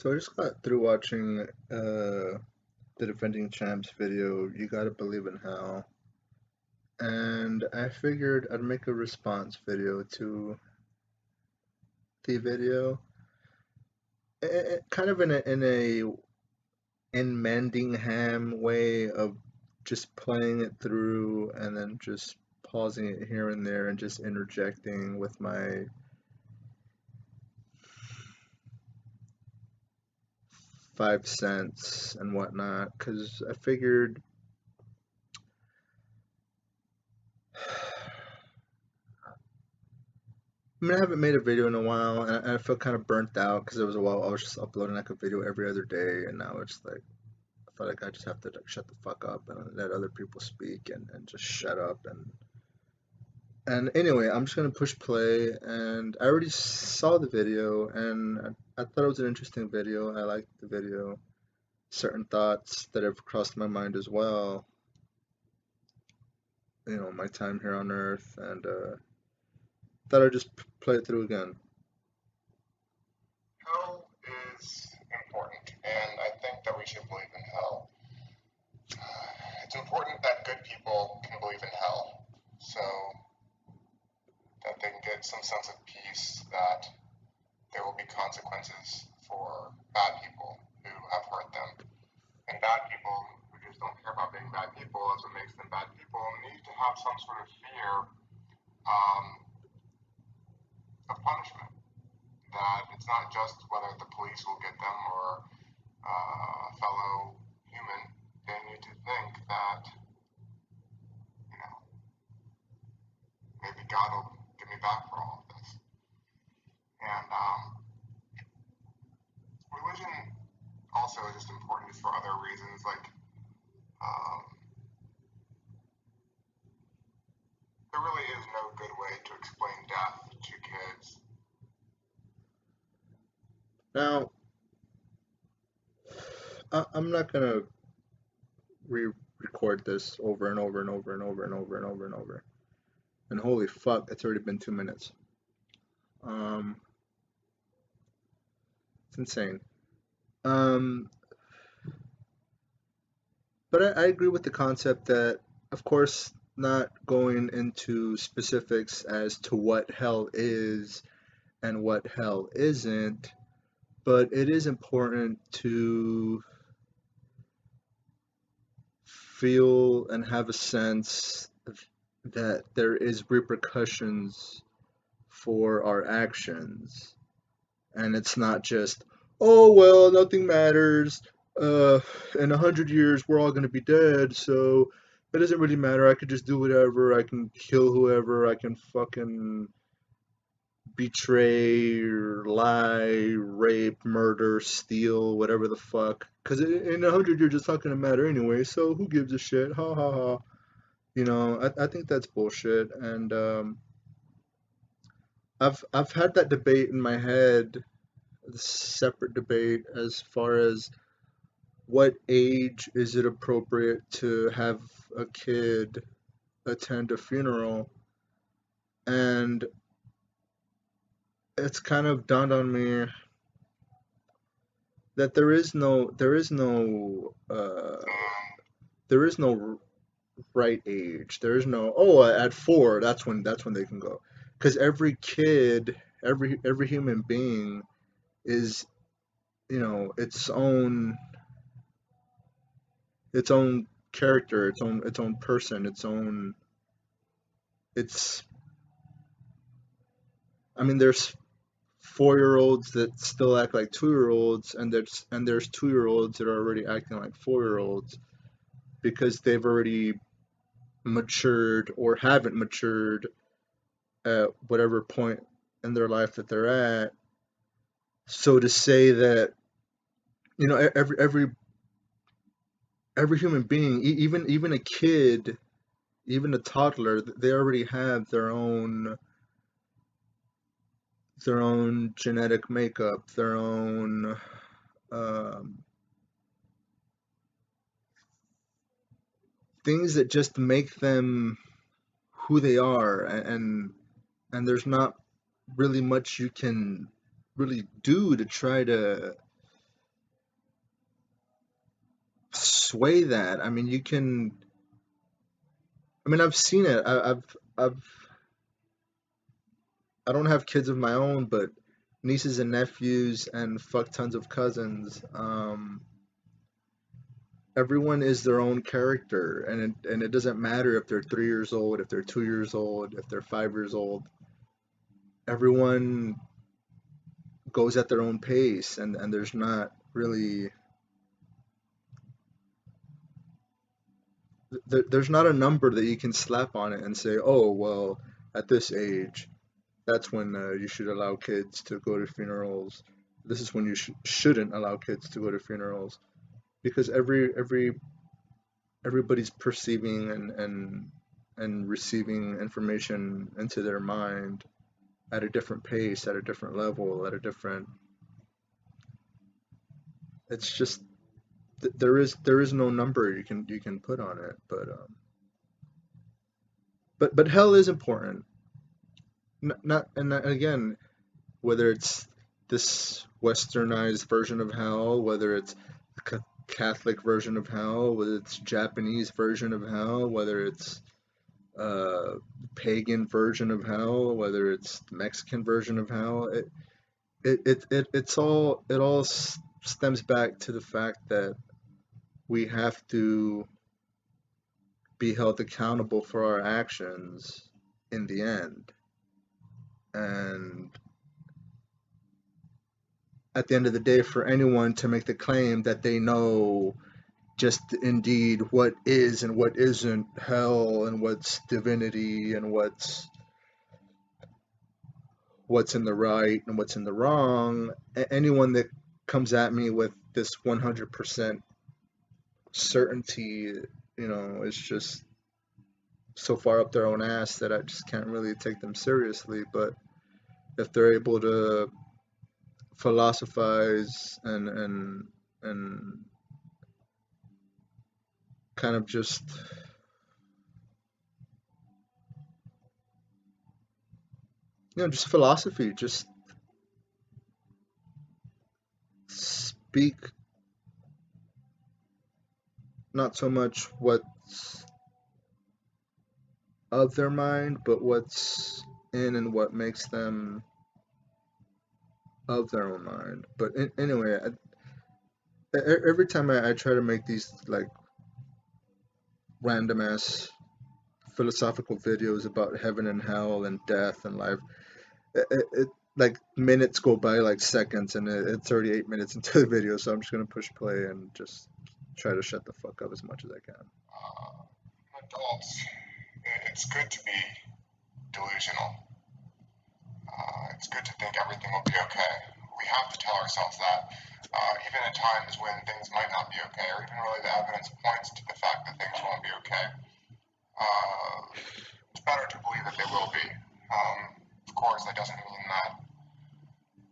So I just got through watching the defending champs video, You Gotta Believe in Hell, and I figured I'd make a response video to the video, kind of in Mendingham way of just playing it through and then just pausing it here and there and just interjecting with my 5 cents and whatnot, because I figured I mean, I haven't made a video in a while, and I feel kind of burnt out because it was a while I was just uploading like a video every other day, and now it's like I feel like I just have to like, shut the fuck up and let other people speak and just shut up and anyway, I'm just gonna push play, and I already saw the video, and I thought it was an interesting video. I liked the video. Certain thoughts that have crossed my mind as well. My time here on Earth, and thought I'd just play it through again. Hell is important, and I think that we should believe in hell. It's important that good people can believe in hell so that they can get some sense of peace that there will be consequences for bad people who have hurt them. And bad people who just don't care about being bad people, that's what makes them bad people, need to have some sort of fear um, of punishment. That it's not just whether the police will get them or a fellow human. They need to think that, maybe God will get me back for all of this. And religion also is just important just for other reasons. Like, um, there really is no good way to explain death to kids. Now, I'm not gonna re-record this over and over and over and over and over and over and over. And holy fuck, it's already been 2 minutes. Um, it's insane. Um, but I agree with the concept that, of course, not going into specifics as to what hell is and what hell isn't, but it is important to feel and have a sense that there is repercussions for our actions, and it's not just, oh well, nothing matters, in 100 years we're all going to be dead, so it doesn't really matter, I could just do whatever, I can kill whoever, I can fucking betray, lie, rape, murder, steal, whatever the fuck, because in 100 years it's not going to matter anyway, so who gives a shit, ha ha ha. I think that's bullshit, and I've had that debate in my head, a separate debate as far as what age is it appropriate to have a kid attend a funeral, and it's kind of dawned on me that there is no right age. There is no, oh, at 4 that's when they can go, because every kid, every human being is its own character, its own person, it's I mean, there's 4-year-olds that still act like 2-year-olds, and there's 2-year-olds that are already acting like 4-year-olds because they've already matured or haven't matured at whatever point in their life that they're at. So to say that, every human being, even a kid, even a toddler, they already have their own genetic makeup, their own um, things that just make them who they are, and there's not really much you can really do to try to sway that. I mean, you can. I mean, I've seen it. I don't have kids of my own, but nieces and nephews and fuck tons of cousins. Everyone is their own character, and it doesn't matter if they're 3 years old, if they're 2 years old, if they're 5 years old. Everyone goes at their own pace, and there's not really there's not a number that you can slap on it and say, oh well, at this age, that's when you should allow kids to go to funerals. This is when you shouldn't allow kids to go to funerals, because everybody's perceiving and receiving information into their mind at a different pace, at a different level, at a different. It's just there is no number you can put on it, but hell is important. Not and again, whether it's this westernized version of hell, whether it's a Catholic version of hell, whether it's Japanese version of hell, whether it's uh, pagan version of hell, whether it's the Mexican version of hell, it all stems back to the fact that we have to be held accountable for our actions in the end. And at the end of the day, for anyone to make the claim that they know just indeed what is and what isn't hell and what's divinity and what's in the right and what's in the wrong, anyone that comes at me with this 100% certainty, is just so far up their own ass that I just can't really take them seriously. But if they're able to philosophize and kind of just philosophy, just speak not so much what's of their mind, but what's in and what makes them of their own mind. But anyway, every time I try to make these like random ass philosophical videos about heaven and hell and death and life, it like minutes go by like seconds, and it's already 8 minutes into the video. So I'm just gonna push play and just try to shut the fuck up as much as I can. Adults, it's good to be delusional. It's good to think everything will be okay. We have to tell ourselves that, even at times when things might not be okay, or even really the evidence points to the fact that things won't be okay. It's better to believe that they will be. Of course, that doesn't mean that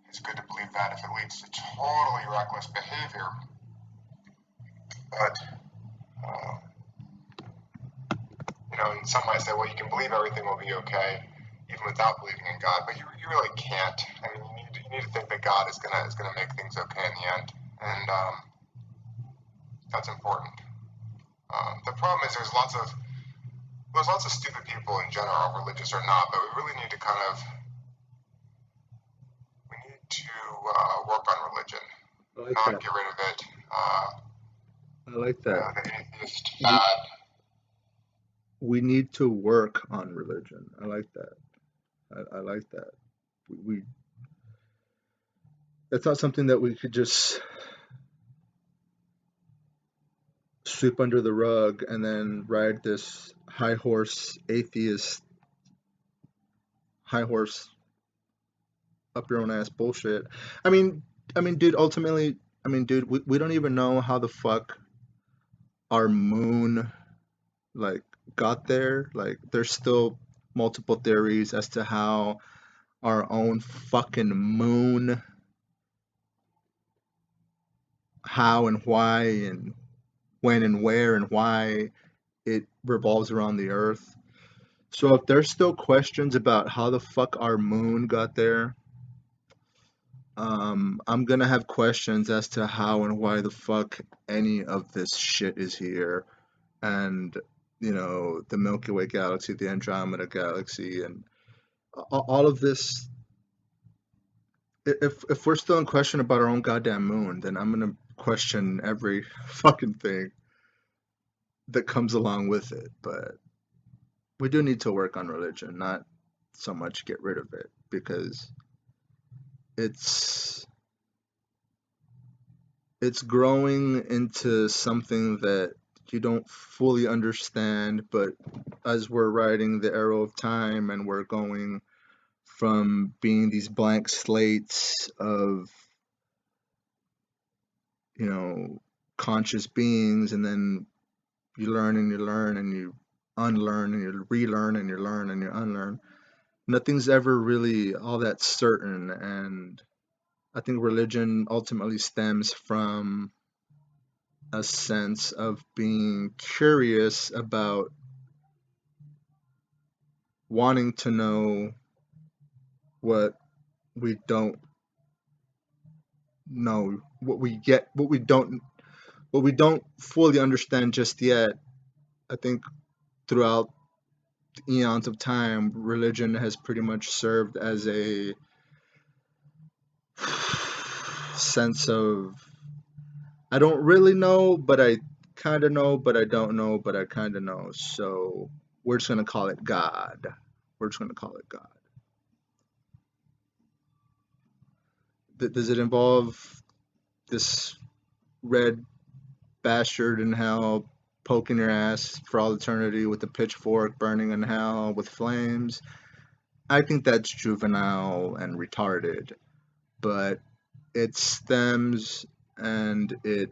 it's good to believe that if it leads to totally reckless behavior. But, uh, some might say, well, you can believe everything will be okay even without believing in God, but you really can't. I mean, you need to think that God is gonna make things okay in the end, and that's important. The problem is there's lots of stupid people in general, religious or not, but we really need to work on religion, I like not that. get rid of it. I like that. The atheist fad. We need to work on religion. I like that. I like that. We It's not something that we could just sweep under the rug and then ride this high horse atheist high horse up your own ass bullshit. I mean, dude. Ultimately, dude, we don't even know how the fuck our moon like got there. Like, there's still multiple theories as to how our own fucking moon, how and why and when and where and why it revolves around the Earth. So if there's still questions about how the fuck our moon got there, I'm gonna have questions as to how and why the fuck any of this shit is here, and the Milky Way galaxy, the Andromeda galaxy, and all of this. If we're still in question about our own goddamn moon, then I'm gonna question every fucking thing that comes along with it. But we do need to work on religion, not so much get rid of it, because it's it's growing into something that you don't fully understand. But as we're riding the arrow of time and we're going from being these blank slates of conscious beings, and then you learn and you learn and you unlearn and you relearn and you learn and you unlearn. Nothing's ever really all that certain, and I think religion ultimately stems from a sense of being curious about wanting to know what we don't know, what we don't fully understand just yet. I think throughout eons of time, religion has pretty much served as a sense of, I don't really know, but I kind of know, but I don't know, but I kind of know. So we're just going to call it God. We're just going to call it God. Does it involve this red bastard in hell poking your ass for all eternity with a pitchfork, burning in hell with flames? I think that's juvenile and retarded, but it stems and it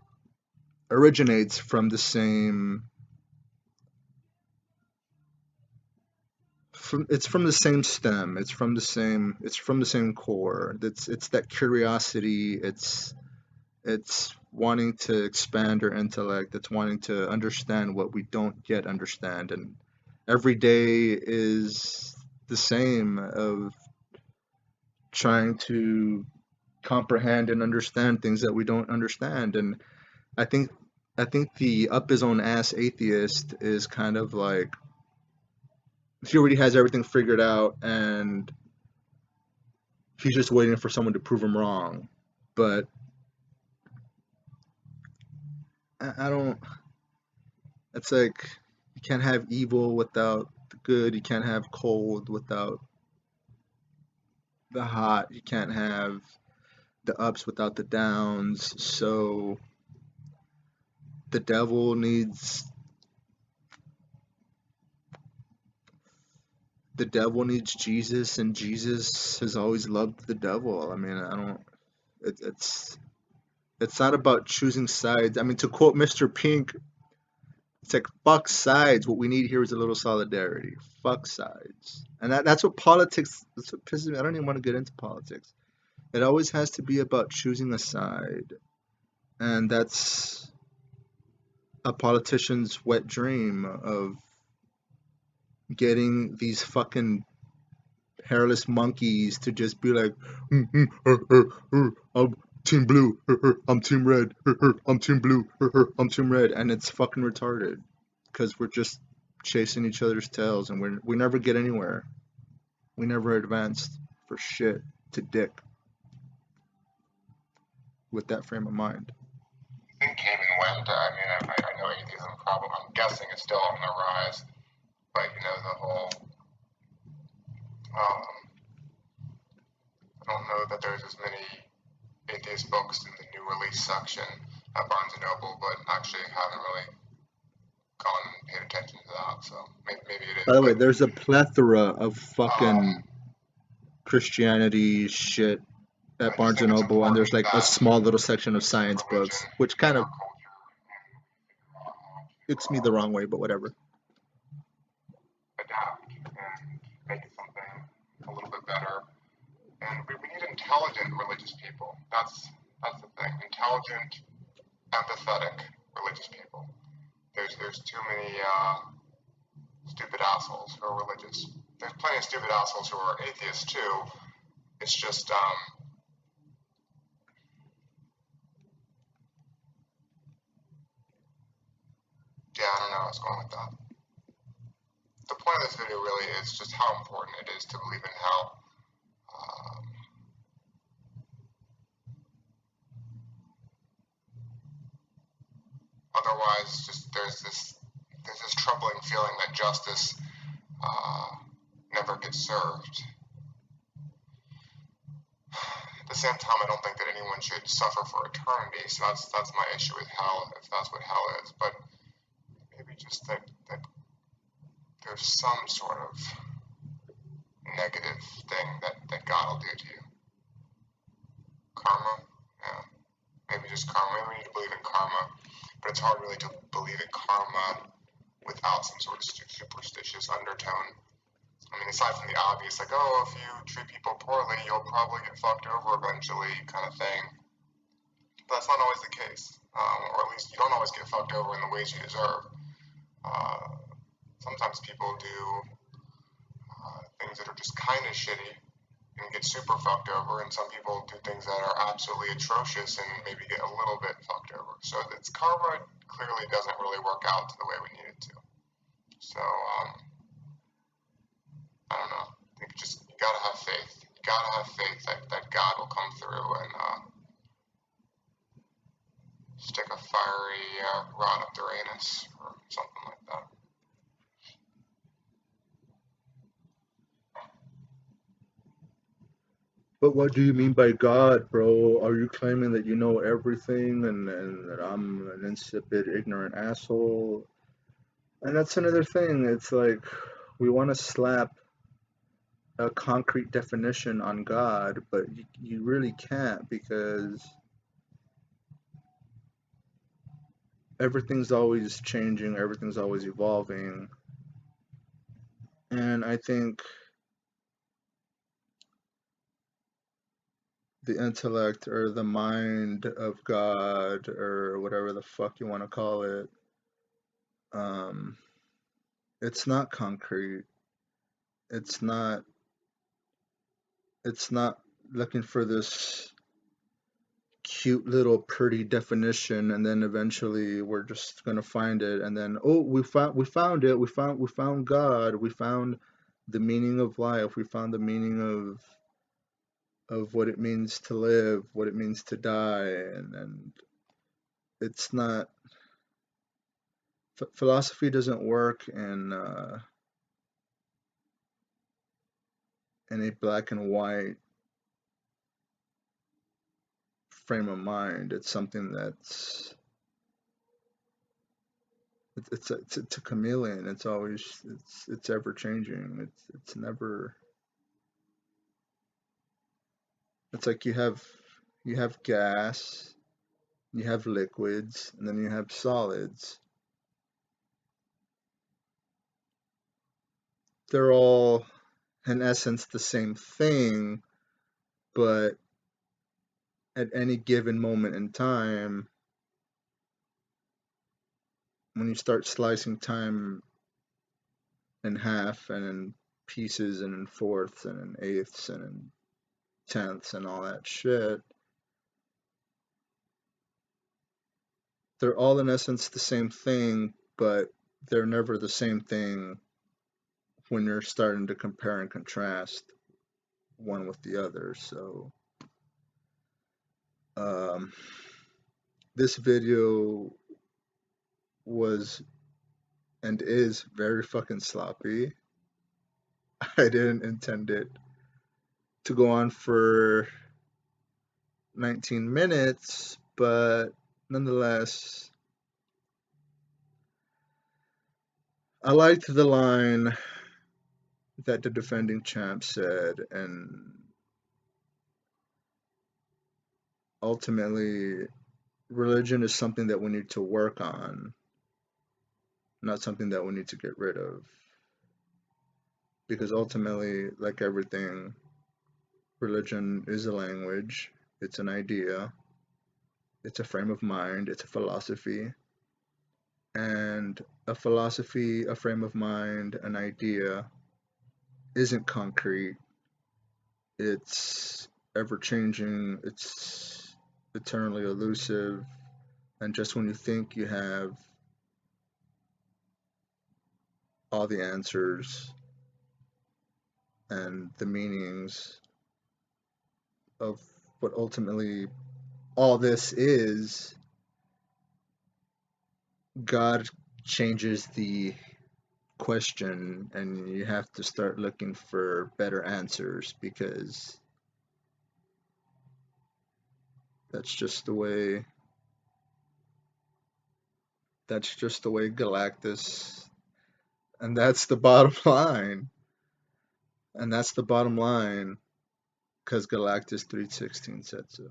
originates from the same it's from the same stem, it's from the same core. It's that curiosity, it's wanting to expand our intellect, it's wanting to understand what we don't yet understand. And every day is the same, of trying to comprehend and understand things that we don't understand. And I think I think the up his own ass atheist is kind of like, he already has everything figured out and he's just waiting for someone to prove him wrong. But I don't. It's like, you can't have evil without the good. You can't have cold without the hot. You can't have the ups without the downs. So the devil needs Jesus, and Jesus has always loved the devil. I mean, I don't. It's not about choosing sides. I mean, to quote Mr. Pink, it's like, fuck sides. What we need here is a little solidarity. Fuck sides. And that's what politics, that's what pisses me. I don't even want to get into politics. It always has to be about choosing a side. And that's a politician's wet dream, of getting these fucking hairless monkeys to just be like, I'm team blue, I'm team red, I'm team blue, I'm team red. And it's fucking retarded, because we're just chasing each other's tails, and we never get anywhere. We never advanced for shit to dick with that frame of mind. I think came and went. I mean, I know atheism problem. I'm guessing it's still on the rise, but the whole. Um, I don't know that there's as many atheist books in the new release section at Barnes and Noble, but actually haven't really gone and paid attention to that. So maybe it is. By the way, there's a plethora of fucking Christianity shit at Barnes and Noble, and there's like a small little section of science books, which kind of icks me the wrong way, but whatever. Adapt and make something a little bit better. And we need intelligent religious people. That's the thing. Intelligent, empathetic religious people. There's too many stupid assholes who are religious. There's plenty of stupid assholes who are atheists too. It's just I was going with that. The point of this video really is just how important it is to believe in hell. Otherwise, just there's this troubling feeling that justice never gets served. At the same time, I don't think that anyone should suffer for eternity. So that's my issue with hell, if that's what hell is. But maybe just that there's some sort of negative thing that God will do to you. Karma, yeah. Maybe just karma. Maybe we need to believe in karma. But it's hard really to believe in karma without some sort of superstitious undertone. I mean, aside from the obvious, like, oh, if you treat people poorly, you'll probably get fucked over eventually, kind of thing. But that's not always the case. Or at least you don't always get fucked over in the ways you deserve. Sometimes people do things that are just kind of shitty and get super fucked over, and some people do things that are absolutely atrocious and maybe get a little bit fucked over. So it's karma clearly doesn't really work out the way we need it to. So I don't know. I think just you gotta have faith. You gotta have faith that God will come through and stick a fiery rod up their anus or something like that. But what do you mean by God, bro? Are you claiming that you know everything and that I'm an insipid, ignorant asshole? And that's another thing. It's like we want to slap a concrete definition on God, but you really can't because everything's always changing, everything's always evolving. And I think the intellect or the mind of God or whatever the fuck you want to call it, it's not concrete. It's not looking for this cute little pretty definition and then eventually we're just gonna find it and then oh we found it, we found God, we found the meaning of life, we found the meaning of what it means to live, what it means to die, and it's not philosophy doesn't work in a black and white frame of mind. It's something that's it's a chameleon. It's always it's ever changing. It's never. It's like you have gas, you have liquids, and then you have solids. They're all in essence the same thing, but at any given moment in time, when you start slicing time in half and in pieces and in fourths and in eighths and in tenths and all that shit, they're all in essence the same thing, but they're never the same thing when you're starting to compare and contrast one with the other. So this video was and is very fucking sloppy. I didn't intend it to go on for 19 minutes, but nonetheless, I liked the line that the defending champ said, and ultimately, religion is something that we need to work on, not something that we need to get rid of. Because ultimately, like everything, religion is a language, it's an idea, it's a frame of mind, it's a philosophy. And a philosophy, a frame of mind, an idea isn't concrete, it's ever changing, it's eternally elusive. And just when you think you have all the answers and the meanings of what ultimately all this is, God changes the question and you have to start looking for better answers because that's just the way Galactus, and that's the bottom line. And that's the bottom line because Galactus 316 said so.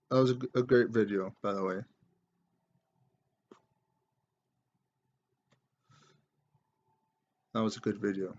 That was a great video, by the way. That was a good video.